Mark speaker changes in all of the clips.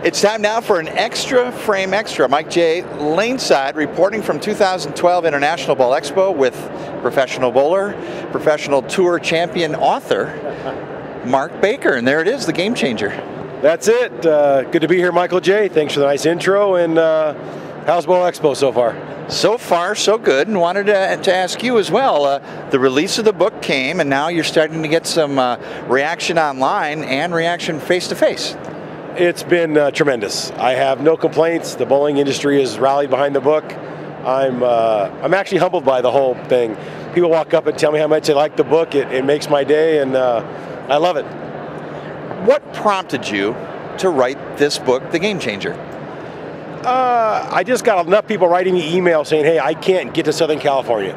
Speaker 1: It's time now for an Extra Frame Extra. Mike J. Laneside reporting from 2012 International Bowl Expo with professional bowler, professional tour champion author, Mark Baker. And there it is, the game changer.
Speaker 2: That's it. Good to be here, Michael J. Thanks for the nice intro. And how's Bowl Expo so far?
Speaker 1: So far, so good, and wanted to ask you as well. The release of the book came, and now you're starting to get some reaction online and reaction face-to-face.
Speaker 2: It's been tremendous. I have no complaints. The bowling industry has rallied behind the book. I'm actually humbled by the whole thing. People walk up and tell me how much they like the book. It makes my day, and I love it.
Speaker 1: What prompted you to write this book, The Game Changer?
Speaker 2: I just got enough people writing me emails saying, hey, I can't get to Southern California.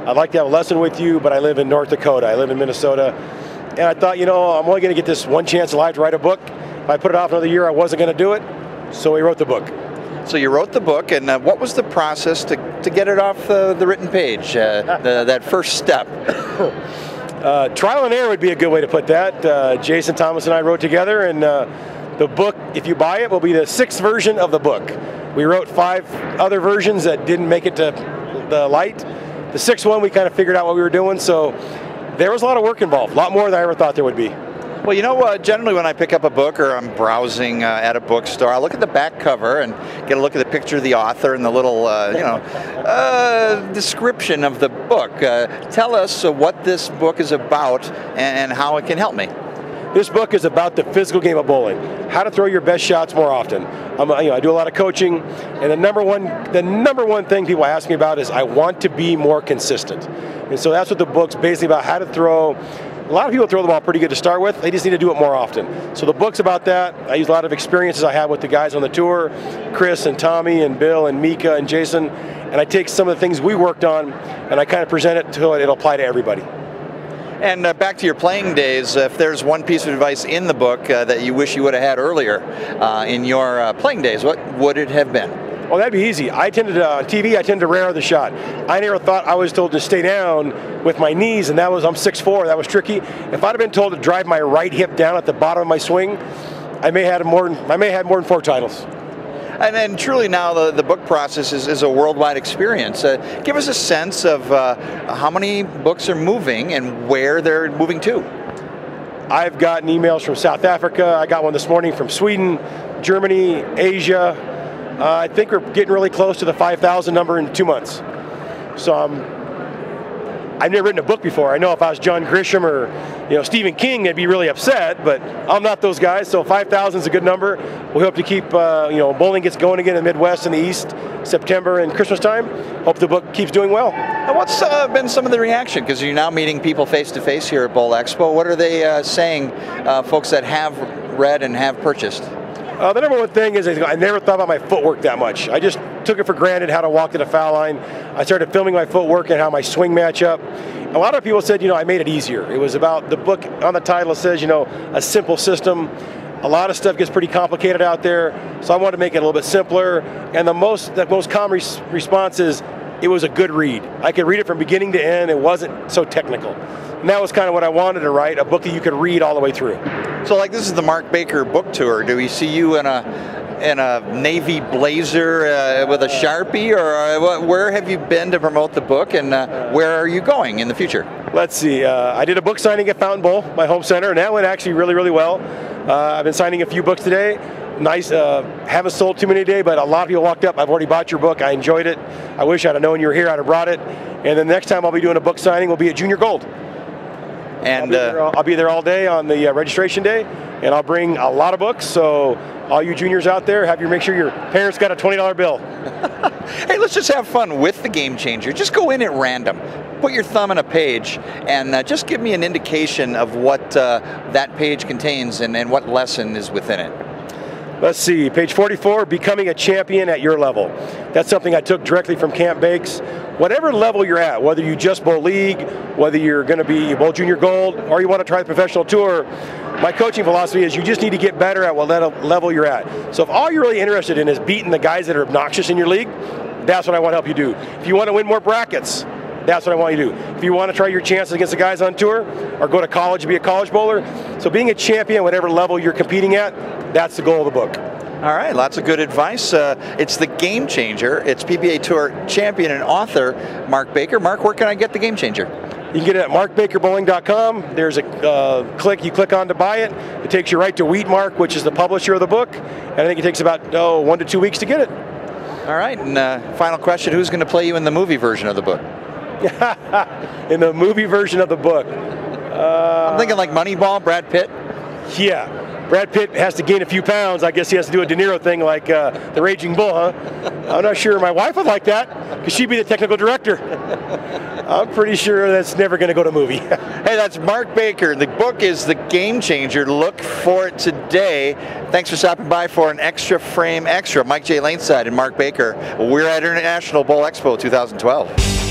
Speaker 2: I'd like to have a lesson with you, but I live in North Dakota. I live in Minnesota. And I thought, you know, I'm only going to get this one chance in life to write a book. If I put it off another year, I wasn't going to do it. So we wrote the book.
Speaker 1: So you wrote the book, and what was the process to get it off the written page, that first step?
Speaker 2: Trial and error would be a good way to put that. Jason Thomas and I wrote together, and the book, if you buy it, will be the 6th version of the book. We wrote 5 other versions that didn't make it to the light. The 6th one, we kind of figured out what we were doing, so there was a lot of work involved, a lot more than I ever thought there would be.
Speaker 1: Well, you know, generally when I pick up a book or I'm browsing at a bookstore, I look at the back cover and get a look at the picture of the author and the little, description of the book. Tell us what this book is about and how it can help me.
Speaker 2: This book is about the physical game of bowling, how to throw your best shots more often. I do a lot of coaching, and the number one thing people ask me about is I want to be more consistent. And so that's what the book's basically about, how to throw. A lot of people throw the ball pretty good to start with. They just need to do it more often. So the book's about that. I use a lot of experiences I have with the guys on the tour, Chris and Tommy and Bill and Mika and Jason, and I take some of the things we worked on and I kind of present it so it'll apply to everybody.
Speaker 1: And back to your playing days, if there's one piece of advice in the book that you wish you would have had earlier in your playing days, what would it have been?
Speaker 2: Well, that'd be easy. On TV, I tend to rare the shot. I never thought I was told to stay down with my knees, and I'm 6'4", that was tricky. If I'd have been told to drive my right hip down at the bottom of my swing, I may have had more than 4 titles.
Speaker 1: And truly now the book process is a worldwide experience. Give us a sense of how many books are moving and where they're moving to.
Speaker 2: I've gotten emails from South Africa. I got one this morning from Sweden, Germany, Asia. I think we're getting really close to the 5,000 number in 2 months. So I've never written a book before. I know if I was John Grisham or Stephen King, they'd be really upset, but I'm not those guys. So 5,000 is a good number. We hope to keep bowling gets going again in the Midwest and the East, September and Christmas time. Hope the book keeps doing well.
Speaker 1: And what's been some of the reaction? Because you're now meeting people face to face here at Bowl Expo. What are they saying, folks that have read and have purchased?
Speaker 2: The number one thing is I never thought about my footwork that much. I just took it for granted how to walk to the foul line. I started filming my footwork and how my swing match up. A lot of people said, I made it easier. It was about the book on the title. It says, a simple system. A lot of stuff gets pretty complicated out there, so I wanted to make it a little bit simpler. And the most common response is, it was a good read. I could read it from beginning to end. It wasn't so technical. And that was kind of what I wanted to write, a book that you could read all the way through.
Speaker 1: So like this is the Mark Baker book tour. Do we see you in a navy blazer with a Sharpie, or where have you been to promote the book, and where are you going in the future?
Speaker 2: Let's see. I did a book signing at Fountain Bowl, my home center, and that went actually really, really well. I've been signing a few books today. Nice. Haven't sold too many today, but a lot of people walked up. I've already bought your book. I enjoyed it. I wish I'd have known you were here. I'd have brought it. And then the next time I'll be doing a book signing will be at Junior Gold. And I'll be there all day on the registration day, and I'll bring a lot of books. So all you juniors out there, make sure your parents got a $20 bill.
Speaker 1: Hey, let's just have fun with the Game Changer. Just go in at random. Put your thumb on a page and just give me an indication of what that page contains and what lesson is within it.
Speaker 2: Let's see, page 44, becoming a champion at your level. That's something I took directly from Camp Bakes. Whatever level you're at, whether you just bowl league, whether you're going to be bowl junior gold, or you want to try the professional tour, my coaching philosophy is you just need to get better at what level you're at. So if all you're really interested in is beating the guys that are obnoxious in your league, that's what I want to help you do. If you want to win more brackets, that's what I want you to do. If you want to try your chances against the guys on tour, or go to college and be a college bowler, so being a champion, whatever level you're competing at, that's the goal of the book.
Speaker 1: All right, lots of good advice. It's the Game Changer. It's PBA Tour champion and author Mark Baker. Mark, where can I get the Game Changer?
Speaker 2: You can get it at markbakerbowling.com. There's a click you click on to buy it. It takes you right to Wheatmark, which is the publisher of the book. And I think it takes about 1 to 2 weeks to get it.
Speaker 1: All right, and final question, who's going to play you in the movie version of the book?
Speaker 2: In the movie version of the book.
Speaker 1: I'm thinking like Moneyball, Brad Pitt.
Speaker 2: Yeah. Brad Pitt has to gain a few pounds. I guess he has to do a De Niro thing like the Raging Bull, huh? I'm not sure my wife would like that, because she'd be the technical director. I'm pretty sure that's never going to go to movie.
Speaker 1: Hey, that's Mark Baker. The book is The Game Changer. Look for it today. Thanks for stopping by for an Extra Frame Extra. Mike J. Laneside and Mark Baker. We're at International Bowl Expo 2012.